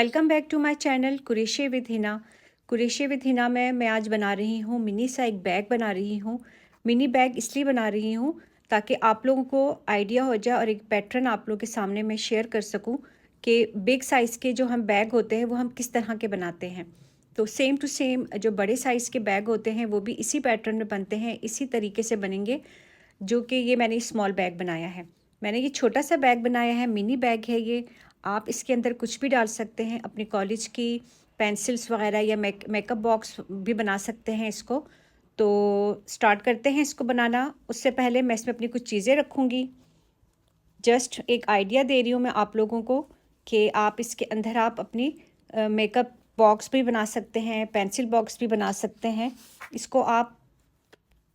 Welcome back to my channel Qureshi with Hina. Qureshi with Hina में मैं आज बना रही हूँ मिनी सा एक बैग बना रही हूँ। मिनी बैग इसलिए बना रही हूँ ताकि आप लोगों को आइडिया हो जाए और एक पैटर्न आप लोगों के सामने मैं शेयर कर सकूँ कि बिग साइज़ के जो हम बैग होते हैं वो हम किस तरह के बनाते हैं। तो सेम टू सेम जो बड़े साइज़ के बैग होते हैं वो भी इसी पैटर्न में बनते हैं, इसी तरीके से बनेंगे। जो कि ये मैंने स्मॉल बैग बनाया है। मैंने ये छोटा सा बैग बनाया है, मिनी बैग है ये। आप इसके अंदर कुछ भी डाल सकते हैं, अपनी कॉलेज की पेंसिल्स वगैरह या मेकअप बॉक्स भी बना सकते हैं इसको। तो स्टार्ट करते हैं इसको बनाना। उससे पहले मैं इसमें अपनी कुछ चीज़ें रखूँगी। जस्ट एक आइडिया दे रही हूँ मैं आप लोगों को कि आप इसके अंदर आप अपनी मेकअप बॉक्स भी बना सकते हैं, पेंसिल बॉक्स भी बना सकते हैं। इसको आप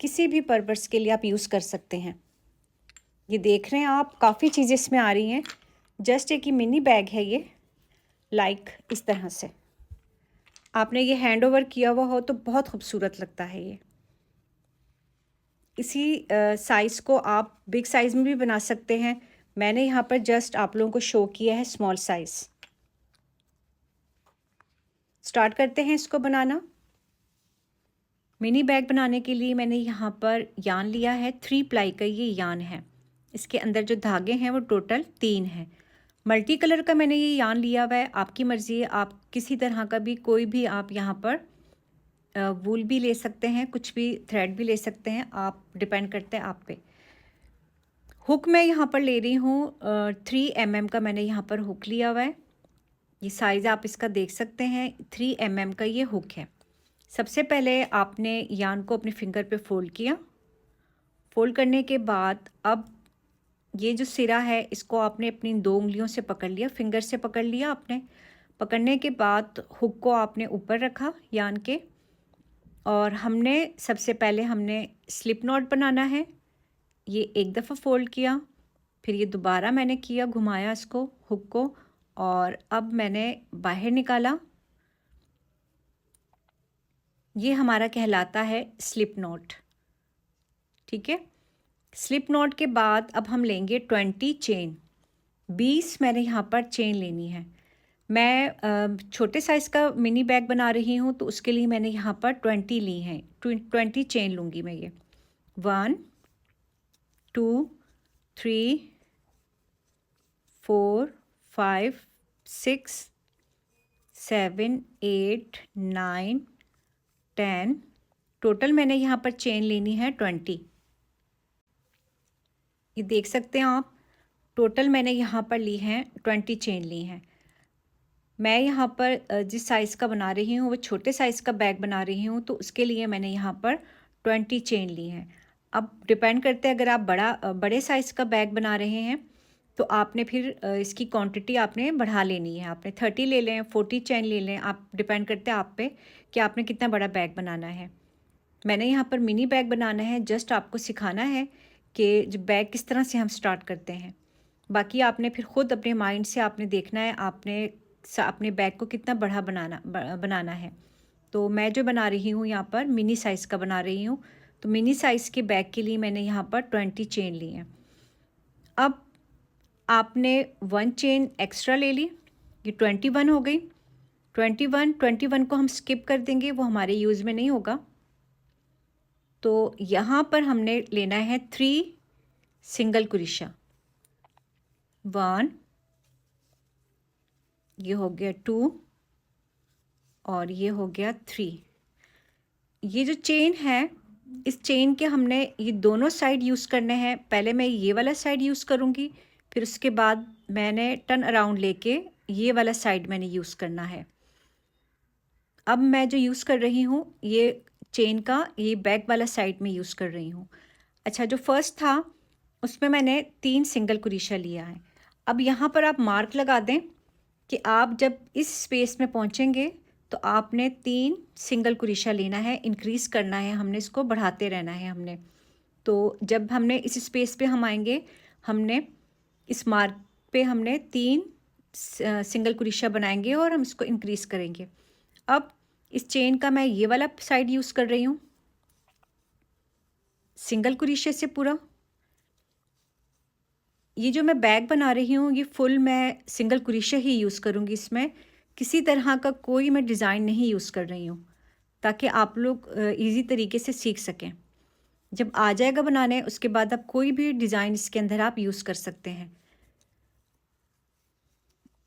किसी भी पर्पस के लिए आप यूज़ कर सकते हैं। ये देख रहे हैं आप, काफ़ी चीज़ें इसमें आ रही हैं। जस्ट एक ही मिनी बैग है ये, लाइक इस तरह से आपने ये हैंड ओवर किया हुआ हो तो बहुत खूबसूरत लगता है ये। इसी साइज़ को आप बिग साइज़ में भी बना सकते हैं। मैंने यहाँ पर जस्ट आप लोगों को शो किया है स्मॉल साइज़। स्टार्ट करते हैं इसको बनाना। मिनी बैग बनाने के लिए मैंने यहाँ पर यान लिया है, 3 प्लाई का ये यान है। इसके अंदर जो धागे हैं वो टोटल 3 हैं। मल्टी कलर का मैंने ये यान लिया हुआ है, आपकी मर्ज़ी है, आप किसी तरह का भी कोई भी आप यहाँ पर वूल भी ले सकते हैं, कुछ भी थ्रेड भी ले सकते हैं, आप डिपेंड करते हैं आप पे। हुक मैं यहाँ पर ले रही हूँ 3 mm का मैंने यहाँ पर हुक लिया हुआ है। ये साइज़ आप इसका देख सकते हैं, 3 mm का ये हुक है। सबसे पहले आपने यान को अपने फिंगर पे फोल्ड किया। फोल्ड करने के बाद अब ये जो सिरा है इसको आपने अपनी 2 उंगलियों से पकड़ लिया, फिंगर से पकड़ लिया आपने। पकड़ने के बाद हुक को आपने ऊपर रखा यान के, और हमने सबसे पहले हमने स्लिप नॉट बनाना है। ये एक दफ़ा फोल्ड किया, फिर ये दोबारा मैंने किया, घुमाया इसको हुक को, और अब मैंने बाहर निकाला। ये हमारा कहलाता है स्लिप नॉट। ठीक है। स्लिप नॉट के बाद अब हम लेंगे 20 चेन। 20 मैंने यहाँ पर चेन लेनी है। मैं छोटे साइज़ का मिनी बैग बना रही हूँ तो उसके लिए मैंने यहाँ पर 20 ली हैं। 20 चेन लूँगी मैं ये। 1 2 3 4 5 6 7 8 9 10। टोटल मैंने यहाँ पर चेन लेनी है 20। ये देख सकते हैं आप, टोटल मैंने यहाँ पर ली हैं 20 चेन ली हैं। मैं यहाँ पर जिस साइज़ का बना रही हूँ वो छोटे साइज़ का बैग बना रही हूँ तो उसके लिए मैंने यहाँ पर 20 चेन ली हैं। अब डिपेंड करते हैं, अगर आप बड़े साइज़ का बैग बना रहे हैं तो आपने फिर इसकी क्वांटिटी आपने बढ़ा लेनी है। आपने 30 ले लें, 40 चेन ले लें, आप डिपेंड करते हैं आप पे कि आपने कितना बड़ा बैग बनाना है। मैंने यहाँ पर मिनी बैग बनाना है, जस्ट आपको सिखाना है कि जो बैग किस तरह से हम स्टार्ट करते हैं। बाकी आपने फिर ख़ुद अपने माइंड से आपने देखना है, आपने अपने बैग को कितना बड़ा बनाना है। तो मैं जो बना रही हूँ यहाँ पर मिनी साइज़ का बना रही हूँ, तो मिनी साइज़ के बैग के लिए मैंने यहाँ पर 20 चेन ली हैं। अब आपने 1 चेन एक्स्ट्रा ले ली, ये 21 हो गई। 21 को हम स्किप कर देंगे, वो हमारे यूज़ में नहीं होगा। तो यहाँ पर हमने लेना है 3 सिंगल क्रोशा। 1, ये हो गया 2, और ये हो गया 3। ये जो चेन है, इस चेन के हमने ये दोनों साइड यूज़ करने हैं। पहले मैं ये वाला साइड यूज़ करूँगी, फिर उसके बाद मैंने टर्न अराउंड लेके ये वाला साइड मैंने यूज़ करना है। अब मैं जो यूज़ कर रही हूँ ये चेन का ये बैक वाला साइड में यूज़ कर रही हूँ। अच्छा, जो फर्स्ट था उसमें मैंने 3 सिंगल क्रोशा लिया है। अब यहाँ पर आप मार्क लगा दें कि आप जब इस स्पेस में पहुँचेंगे तो आपने 3 सिंगल क्रोशा लेना है, इंक्रीज़ करना है, हमने इसको बढ़ाते रहना है हमने। तो जब हमने इस स्पेस पे हम आएंगे, हमने इस मार्क पे हमने 3 सिंगल क्रोशा बनाएंगे और हम इसको इंक्रीज़ करेंगे। अब इस चेन का मैं ये वाला साइड यूज़ कर रही हूँ सिंगल क्रोशे से पूरा। ये जो मैं बैग बना रही हूँ ये फुल मैं सिंगल क्रोशा ही यूज़ करूँगी इसमें, किसी तरह का कोई मैं डिज़ाइन नहीं यूज़ कर रही हूँ, ताकि आप लोग ईज़ी तरीके से सीख सकें। जब आ जाएगा बनाने, उसके बाद आप कोई भी डिज़ाइन इसके अंदर आप यूज़ कर सकते हैं।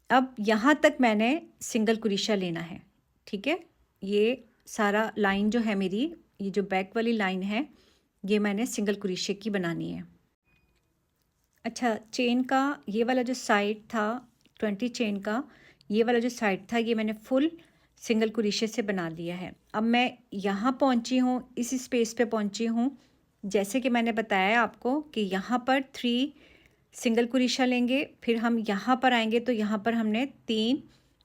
अब यहाँ तक मैंने सिंगल कुरीशा लेना है, ठीक है। ये सारा लाइन जो है मेरी, ये जो बैक वाली लाइन है, ये मैंने सिंगल कुरीशे की बनानी है। अच्छा, चेन का ये वाला जो साइड था, 20 चेन का ये वाला जो साइड था, ये मैंने फुल सिंगल कुरीशे से बना लिया है। अब मैं यहाँ पहुँची हूँ, इस स्पेस पे पहुँची हूँ। जैसे कि मैंने बताया आपको कि यहाँ पर 3 सिंगल कुरीशा लेंगे, फिर हम यहाँ पर आएंगे तो यहाँ पर हमने 3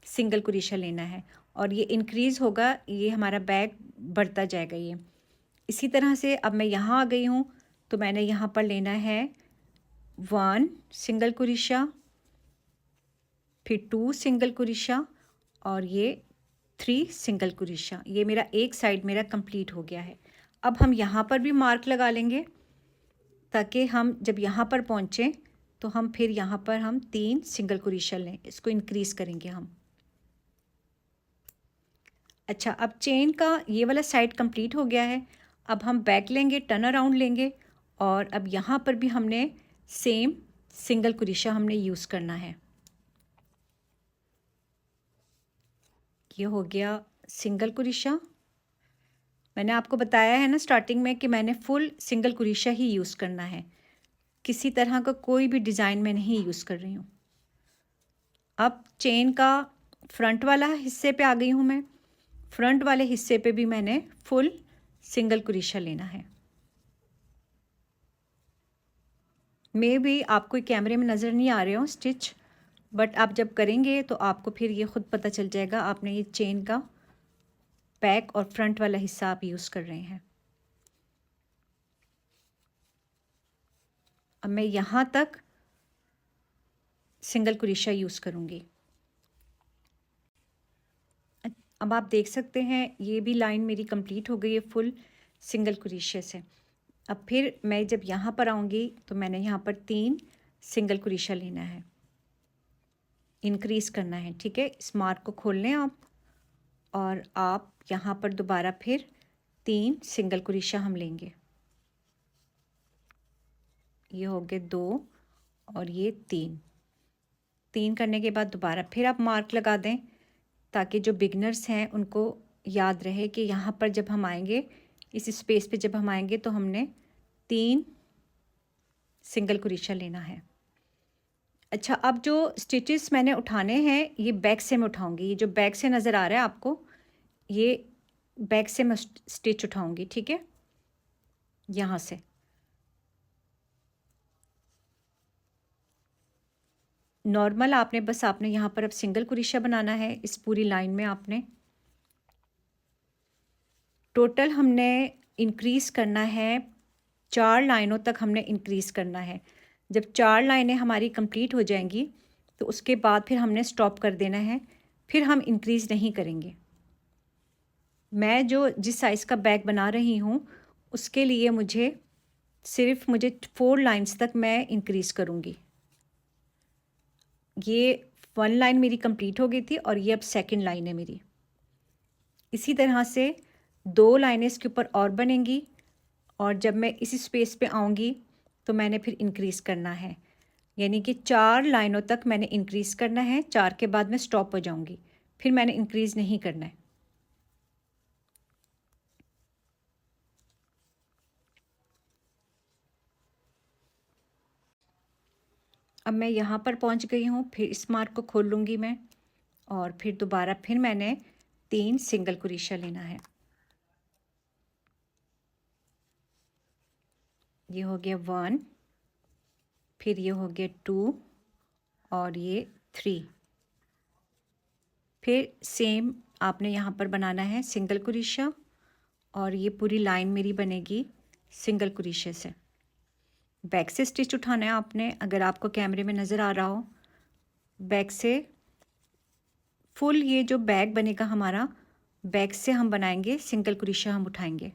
सिंगल कुरीशा लेना है, और ये इंक्रीज़ होगा, ये हमारा बैग बढ़ता जाएगा ये। इसी तरह से अब मैं यहाँ आ गई हूँ, तो मैंने यहाँ पर लेना है 1 सिंगल कुरीशा, फिर 2 सिंगल कुरीशा, और ये 3 सिंगल कुरीशा। ये मेरा एक साइड मेरा कंप्लीट हो गया है। अब हम यहाँ पर भी मार्क लगा लेंगे, ताकि हम जब यहाँ पर पहुँचें तो हम फिर यहाँ पर हम 3 सिंगल कुरीशा लें, इसको इंक्रीज़ करेंगे हम। अच्छा, अब चेन का ये वाला साइड कंप्लीट हो गया है। अब हम बैक लेंगे, टर्न अराउंड लेंगे, और अब यहाँ पर भी हमने सेम सिंगल कुरीशा हमने यूज़ करना है। ये हो गया सिंगल कुरीशा। मैंने आपको बताया है ना स्टार्टिंग में कि मैंने फुल सिंगल कुरीशा ही यूज़ करना है, किसी तरह का कोई भी डिज़ाइन मैं नहीं यूज़ कर रही हूँ। अब चेन का फ्रंट वाला हिस्से पे आ गई हूँ मैं। फ्रंट वाले हिस्से पे भी मैंने फुल सिंगल कुरीशा लेना है। मे भी आपको कैमरे में नज़र नहीं आ रहे हो स्टिच, बट आप जब करेंगे तो आपको फिर ये ख़ुद पता चल जाएगा। आपने ये चेन का बैक और फ्रंट वाला हिस्सा आप यूज़ कर रहे हैं। अब मैं यहाँ तक सिंगल कुरीशा यूज़ करूँगी। अब आप देख सकते हैं ये भी लाइन मेरी कंप्लीट हो गई है फुल सिंगल कुरीशे से। अब फिर मैं जब यहाँ पर आऊँगी तो मैंने यहाँ पर 3 सिंगल कुरीशा लेना है, इंक्रीज़ करना है, ठीक है। इस मार्क को खोल लें आप, और आप यहाँ पर दोबारा फिर 3 सिंगल कुरीशा हम लेंगे। ये हो गए 2 और ये 3 करने के बाद दोबारा फिर आप मार्क लगा दें, ताकि जो बिगनर्स हैं उनको याद रहे कि यहाँ पर जब हम आएंगे, इस स्पेस पे जब हम आएंगे तो हमने 3 सिंगल कुरीशा लेना है। अच्छा, अब जो स्टिचेस मैंने उठाने हैं ये बैक से मैं उठाऊंगी। ये जो बैक से नज़र आ रहा है आपको, ये बैक से मैं स्टिच उठाऊंगी, ठीक है। यहाँ से नॉर्मल आपने यहाँ पर अब सिंगल कुरीशा बनाना है इस पूरी लाइन में। आपने टोटल हमने इंक्रीज़ करना है, 4 लाइनों तक हमने इंक्रीज़ करना है। जब 4 लाइनें हमारी कंप्लीट हो जाएंगी तो उसके बाद फिर हमने स्टॉप कर देना है, फिर हम इंक्रीज़ नहीं करेंगे। मैं जो जिस साइज़ का बैग बना रही हूँ उसके लिए मुझे 4 लाइन्स तक मैं इंक्रीज़ करूँगी। ये 1 लाइन मेरी कंप्लीट हो गई थी और ये अब सेकंड लाइन है मेरी। इसी तरह से 2 लाइनें इसके ऊपर और बनेंगी, और जब मैं इसी स्पेस पे आऊँगी तो मैंने फिर इंक्रीज़ करना है, यानी कि 4 लाइनों तक मैंने इंक्रीज़ करना है। 4 के बाद मैं स्टॉप हो जाऊँगी, फिर मैंने इंक्रीज़ नहीं करना है। अब मैं यहाँ पर पहुँच गई हूँ, फिर इस मार्क को खोल लूँगी मैं, और फिर दोबारा फिर मैंने 3 सिंगल कुरीशा लेना है। ये हो गया 1, फिर ये हो गया 2 और ये 3। फिर सेम आपने यहाँ पर बनाना है सिंगल कुरीशा, और ये पूरी लाइन मेरी बनेगी सिंगल कुरीशे से। बैक से स्टिच उठाना है आपने, अगर आपको कैमरे में नज़र आ रहा हो, बैक से फुल ये जो बैग बनेगा हमारा, बैक से हम बनाएंगे, सिंगल कुरीशा हम उठाएंगे।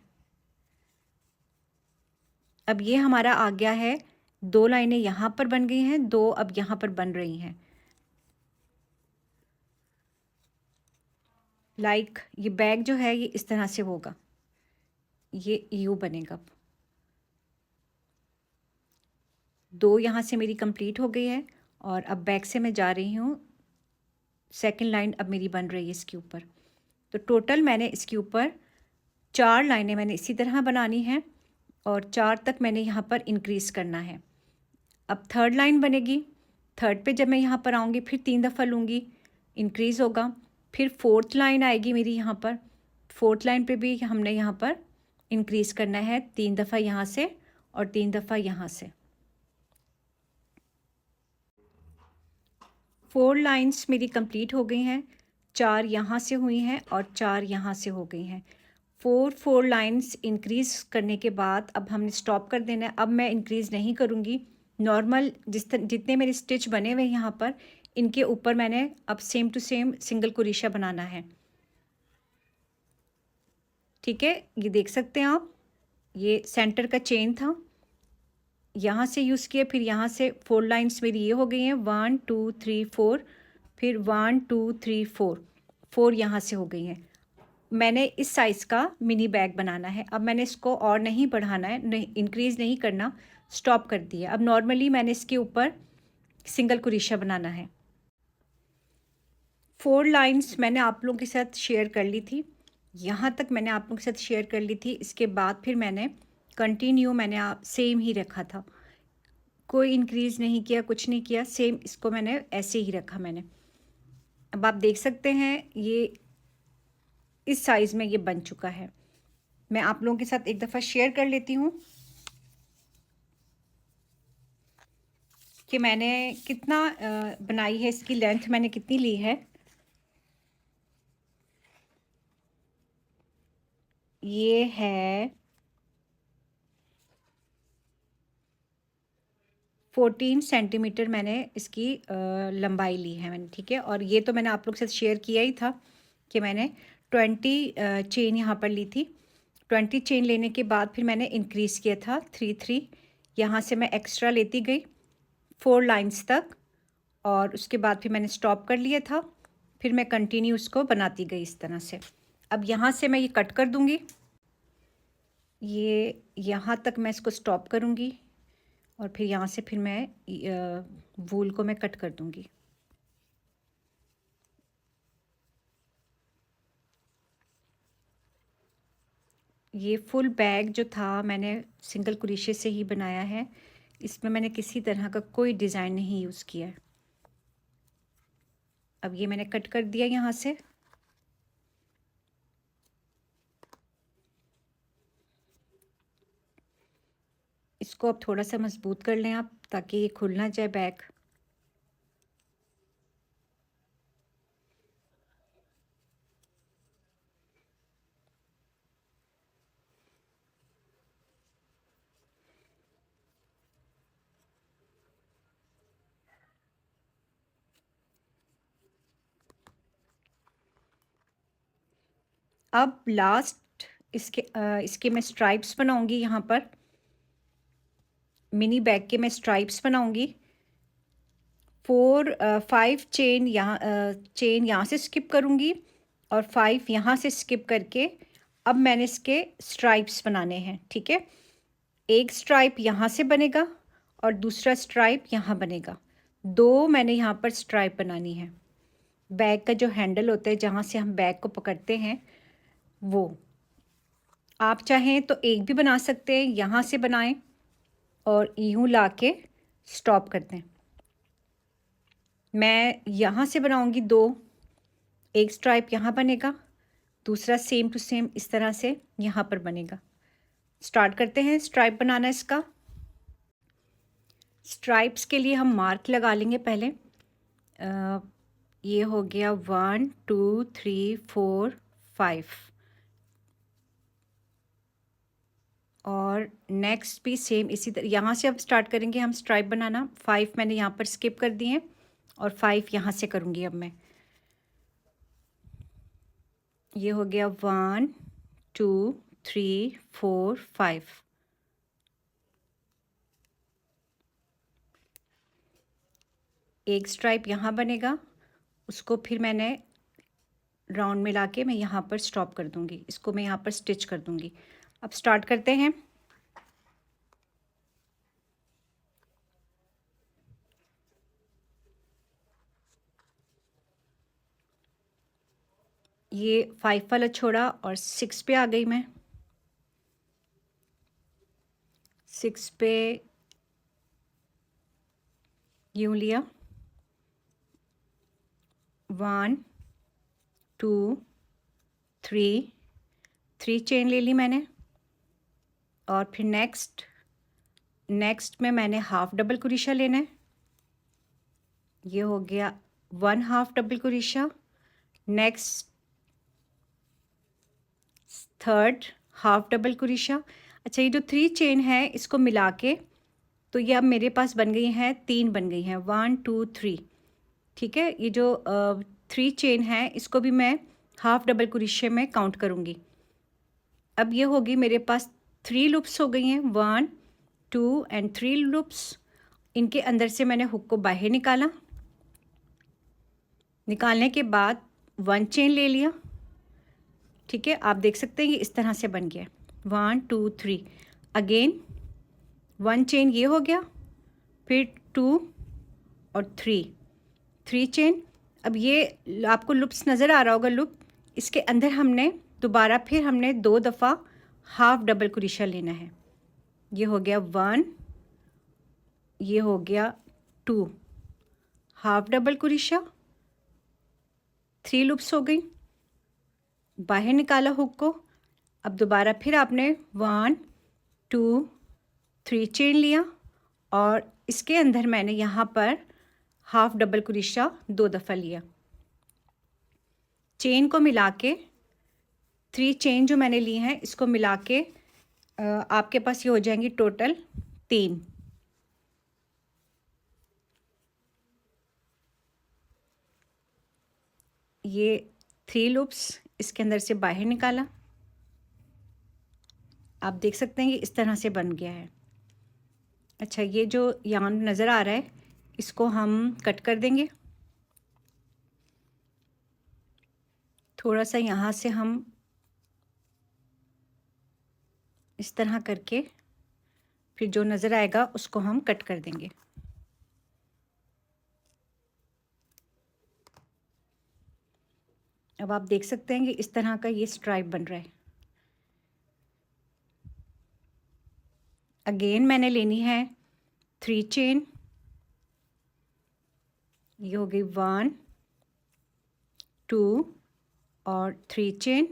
अब ये हमारा आ गया है, 2 लाइनें यहाँ पर बन गई हैं, 2 अब यहाँ पर बन रही हैं। लाइक ये बैग जो है ये इस तरह से होगा, ये यू बनेगा। दो यहाँ से मेरी कंप्लीट हो गई है और अब बैक से मैं जा रही हूँ, सेकंड लाइन अब मेरी बन रही है इसके ऊपर। तो टोटल मैंने इसके ऊपर 4 लाइनें मैंने इसी तरह बनानी है और 4 तक मैंने यहाँ पर इंक्रीज़ करना है। अब थर्ड लाइन बनेगी, थर्ड पे जब मैं यहाँ पर आऊँगी फिर 3 दफ़ा लूँगी, इंक्रीज़ होगा। फिर फोर्थ लाइन आएगी मेरी यहाँ पर, फोर्थ लाइन पे भी हमने यहाँ पर इंक्रीज़ करना है 3 दफ़ा यहाँ से और 3 दफ़ा यहाँ से। 4 लाइंस मेरी कंप्लीट हो गई हैं, 4 यहाँ से हुई हैं और 4 यहाँ से हो गई हैं। 4 लाइंस इंक्रीज़ करने के बाद अब हमने स्टॉप कर देना है। अब मैं इंक्रीज़ नहीं करूँगी, नॉर्मल जितने मेरे स्टिच बने हुए यहाँ पर इनके ऊपर मैंने अब same to same single crochet बनाना है। ठीक है, ये देख सकते हैं आप, ये सेंटर का चेन था, यहाँ से यूज़ किया, फिर यहाँ से 4 लाइंस मेरी ये हो गई हैं, 1 2 3 4, फिर 1 2 3 4 यहाँ से हो गई हैं। मैंने इस साइज़ का मिनी बैग बनाना है। अब मैंने इसको और नहीं बढ़ाना है, नहीं इंक्रीज़ नहीं करना, स्टॉप कर दिया। अब नॉर्मली मैंने इसके ऊपर सिंगल क्रोशा बनाना है। 4 लाइंस मैंने आप लोगों के साथ शेयर कर ली थी, यहाँ तक मैंने आप लोगों के साथ शेयर कर ली थी। इसके बाद फिर मैंने कंटिन्यू मैंने सेम ही रखा था, कोई इंक्रीज़ नहीं किया, कुछ नहीं किया, सेम इसको मैंने ऐसे ही रखा मैंने। अब आप देख सकते हैं ये इस साइज़ में ये बन चुका है। मैं आप लोगों के साथ एक दफ़ा शेयर कर लेती हूँ कि मैंने कितना बनाई है, इसकी लेंथ मैंने कितनी ली है। ये है 14 सेंटीमीटर मैंने इसकी लंबाई ली है मैंने, ठीक है। और ये तो मैंने आप लोग के साथ शेयर किया ही था कि मैंने 20 चेन यहाँ पर ली थी। 20 चेन लेने के बाद फिर मैंने इंक्रीज़ किया था 3 यहाँ से मैं एक्स्ट्रा लेती गई 4 लाइंस तक और उसके बाद फिर मैंने स्टॉप कर लिया था। फिर मैं कंटिन्यू उसको बनाती गई इस तरह से। अब यहाँ से मैं ये कट कर दूँगी, ये यहाँ तक मैं इसको स्टॉप करूँगी और फिर यहाँ से फिर मैं वूल को मैं कट कर दूँगी। ये फुल बैग जो था मैंने सिंगल क्रोशे से ही बनाया है, इसमें मैंने किसी तरह का कोई डिज़ाइन नहीं यूज़ किया है। अब ये मैंने कट कर दिया यहाँ से। इसको अब थोड़ा सा मजबूत कर लें आप, ताकि ये खुल ना जाए बैग। अब लास्ट इसके मैं स्ट्राइप्स बनाऊंगी। यहाँ पर मिनी बैग के मैं स्ट्राइप्स बनाऊंगी। 5 चेन यहाँ से स्किप करूँगी और 5 यहाँ से स्किप करके अब मैंने इसके स्ट्राइप्स बनाने हैं, ठीक है। एक स्ट्राइप यहाँ से बनेगा और दूसरा स्ट्राइप यहाँ बनेगा। दो मैंने यहाँ पर स्ट्राइप बनानी है। बैग का जो हैंडल होता है जहाँ से हम बैग को पकड़ते हैं, वो आप चाहें तो एक भी बना सकते हैं, यहाँ से बनाएं और यूँ ला के स्टॉप कर दें। मैं यहाँ से बनाऊँगी दो, एक स्ट्राइप यहाँ बनेगा, दूसरा सेम टू सेम इस तरह से यहाँ पर बनेगा। स्टार्ट करते हैं स्ट्राइप बनाना इसका। स्ट्राइप्स के लिए हम मार्क लगा लेंगे पहले। ये हो गया 1 2 3 4 5 और नेक्स्ट भी सेम इसी तरह यहाँ से अब स्टार्ट करेंगे हम स्ट्राइप बनाना। 5 मैंने यहाँ पर स्किप कर दिए और 5 यहाँ से करूँगी अब मैं। ये हो गया 1 2 3 4 5। एक स्ट्राइप यहाँ बनेगा, उसको फिर मैंने राउंड मिला के मैं यहाँ पर स्टॉप कर दूँगी, इसको मैं यहाँ पर स्टिच कर दूँगी। अब स्टार्ट करते हैं। ये 5 वाला छोड़ा और 6 पे आ गई मैं। 6 पे यूँ लिया, 1 2 3 चेन ले ली मैंने, और फिर नेक्स्ट में मैंने हाफ डबल क्रोशिया लेना है। ये हो गया 1 half double crochet. Next third half double crochet. अच्छा, ये जो 3 चेन है इसको मिला के तो ये अब मेरे पास बन गई हैं 3 बन गई हैं, 1 2 3। ठीक है, ये जो 3 चेन है इसको भी मैं हाफ डबल क्रोशिया में काउंट करूँगी। अब ये होगी मेरे पास 3 लूप्स हो गई हैं, 1 2 एंड 3 लूप्स। इनके अंदर से मैंने हुक को बाहर निकाला। निकालने के बाद 1 चेन ले लिया। ठीक है, आप देख सकते हैं ये इस तरह से बन गया, 1 2 3। अगेन 1 चेन ये हो गया, फिर 2 और 3 चेन। अब ये आपको लूप्स नज़र आ रहा होगा, लूप इसके अंदर हमने दोबारा फिर हमने 2 दफ़ा हाफ डबल क्रोशिया लेना है। ये हो गया 1, ये हो गया 2 हाफ डबल क्रोशिया, 3 लूप्स हो गई। बाहर निकाला हुक को। अब दोबारा फिर आपने 1 2 3 चेन लिया और इसके अंदर मैंने यहाँ पर हाफ डबल क्रोशिया 2 दफ़ा लिया। चेन को मिला के 3 चेन जो मैंने ली हैं इसको मिला के आपके पास ये हो जाएंगी टोटल 3। ये 3 लूप्स इसके अंदर से बाहर निकाला। आप देख सकते हैं ये इस तरह से बन गया है। अच्छा, ये जो यार्न नज़र आ रहा है इसको हम कट कर देंगे। थोड़ा सा यहाँ से हम इस तरह करके फिर जो नज़र आएगा उसको हम कट कर देंगे। अब आप देख सकते हैं कि इस तरह का ये स्ट्राइप बन रहा है। अगेन मैंने लेनी है 3 चेन। ये हो गई 1 2 और 3 चेन,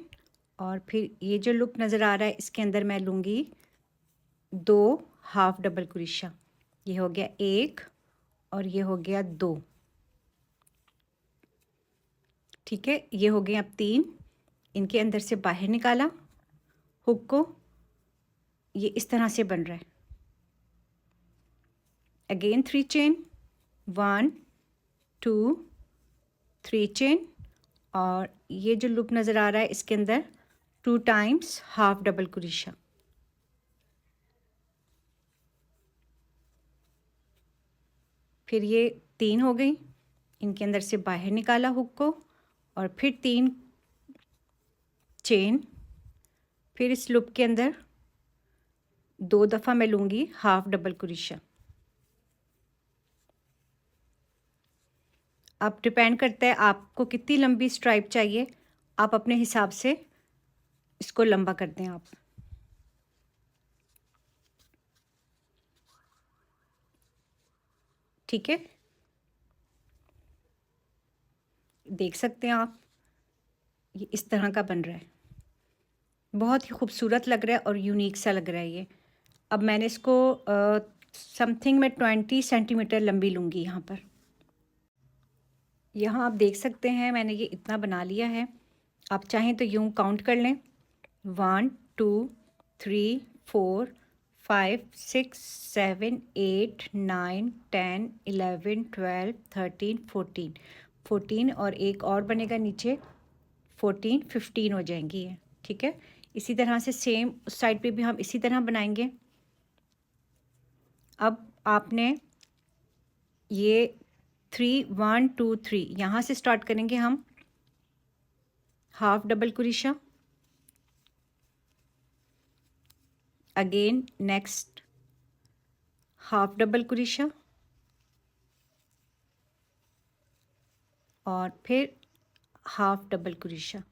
और फिर ये जो लूप नज़र आ रहा है इसके अंदर मैं लूँगी 2 हाफ डबल क्रोशिया। ये हो गया 1 और ये हो गया 2। ठीक है, ये हो गए अब 3। इनके अंदर से बाहर निकाला हुक को, ये इस तरह से बन रहा है। अगेन 3 चेन, 1 2 3 चेन, और ये जो लूप नज़र आ रहा है इसके अंदर 2 टाइम्स हाफ डबल क्रोशिया। फिर ये 3 हो गई। इनके अंदर से बाहर निकाला हुक को और फिर 3 चेन। फिर इस लूप के अंदर 2 दफ़ा मैं लूँगी हाफ डबल क्रोशिया। अब डिपेंड करता है आपको कितनी लंबी स्ट्राइप चाहिए, आप अपने हिसाब से इसको लंबा कर दें आप। ठीक है, देख सकते हैं आप ये इस तरह का बन रहा है। बहुत ही खूबसूरत लग रहा है और यूनिक सा लग रहा है ये। अब मैंने इसको समथिंग में 20 सेंटीमीटर लंबी लूँगी यहाँ पर। यहाँ आप देख सकते हैं मैंने ये इतना बना लिया है। आप चाहें तो यूँ काउंट कर लें, 1 2 3 4 5 6 7 8 9 10 11 12 13 14 और एक और बनेगा नीचे, 14 15 हो जाएंगी ये। ठीक है, इसी तरह से सेम उस साइड पे भी हम इसी तरह बनाएंगे। अब आपने ये 3 1 2 3 यहाँ से स्टार्ट करेंगे हम। Half double crochet, again next half double crochet और फिर हाफ डबल कुरेशा।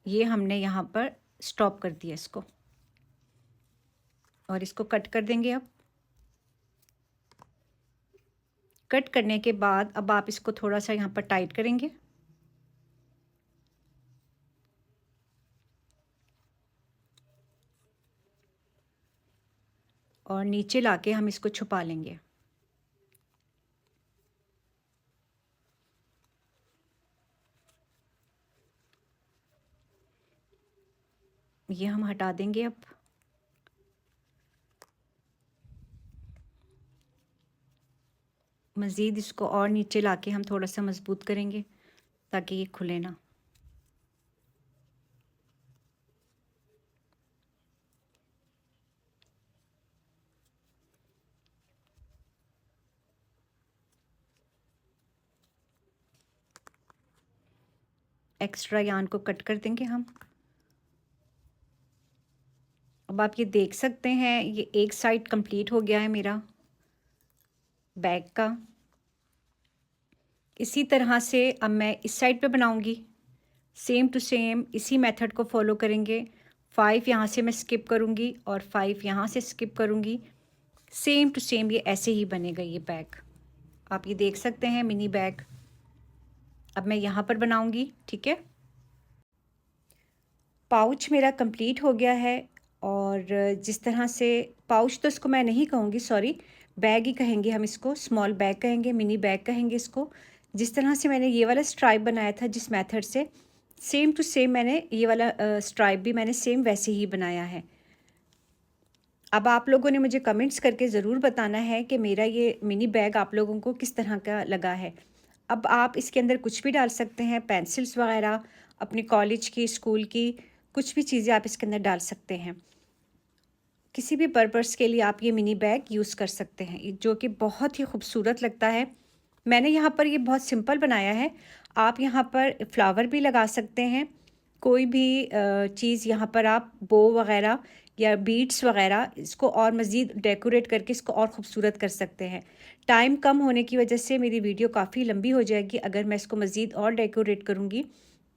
ये हमने यहाँ पर स्टॉप कर दिया इसको और इसको कट कर देंगे। अब कट करने के बाद अब आप इसको थोड़ा सा यहाँ पर टाइट करेंगे और नीचे लाके हम इसको छुपा लेंगे। ये हम हटा देंगे। अब मज़ीद इसको और नीचे लाके हम थोड़ा सा मज़बूत करेंगे ताकि ये खुले ना। एक्स्ट्रा यान को कट कर देंगे हम। अब आप ये देख सकते हैं ये एक साइड कंप्लीट हो गया है मेरा बैग का। इसी तरह से अब मैं इस साइड पे बनाऊंगी। सेम टू सेम इसी मेथड को फॉलो करेंगे। 5 यहाँ से मैं स्किप करूँगी और 5 यहाँ से स्किप करूँगी। सेम टू सेम ये ऐसे ही बनेगा ये बैग। आप ये देख सकते हैं मिनी बैग। अब मैं यहाँ पर बनाऊँगी, ठीक है। पाउच मेरा कंप्लीट हो गया है और जिस तरह से पाउच तो इसको मैं नहीं कहूँगी, सॉरी, बैग ही कहेंगे हम इसको। स्मॉल बैग कहेंगे, मिनी बैग कहेंगे इसको। जिस तरह से मैंने ये वाला स्ट्राइप बनाया था जिस मेथड से, सेम टू सेम मैंने ये वाला स्ट्राइप भी मैंने सेम वैसे ही बनाया है। अब आप लोगों ने मुझे कमेंट्स करके ज़रूर बताना है कि मेरा ये मिनी बैग आप लोगों को किस तरह का लगा है। अब आप इसके अंदर कुछ भी डाल सकते हैं, पेंसिल्स वगैरह, अपनी कॉलेज की, स्कूल की, कुछ भी चीज़ें आप इसके अंदर डाल सकते हैं। किसी भी पर्पस के लिए आप ये मिनी बैग यूज़ कर सकते हैं, जो कि बहुत ही खूबसूरत लगता है। मैंने यहाँ पर ये बहुत सिंपल बनाया है। आप यहाँ पर फ्लावर भी लगा सकते हैं, कोई भी चीज़ यहाँ पर आप बो वगैरह या बीड्स वगैरह इसको और मज़ीद डेकोरेट करके इसको और ख़ूबसूरत कर सकते हैं। टाइम कम होने की वजह से मेरी वीडियो काफ़ी लंबी हो जाएगी अगर मैं इसको मज़ीद और डेकोरेट करूँगी।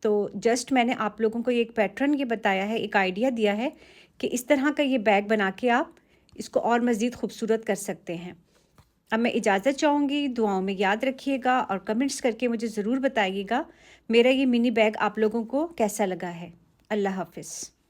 तो जस्ट मैंने आप लोगों को एक पैटर्न ये बताया है, एक आइडिया दिया है कि इस तरह का ये बैग बना के आप इसको और मज़ीद खूबसूरत कर सकते हैं। अब मैं इजाज़त चाहूँगी, दुआओं में याद रखिएगा और कमेंट्स करके मुझे ज़रूर बताइएगा मेरा ये मिनी बैग आप लोगों को कैसा लगा है। अल्लाह हाफ़िज़।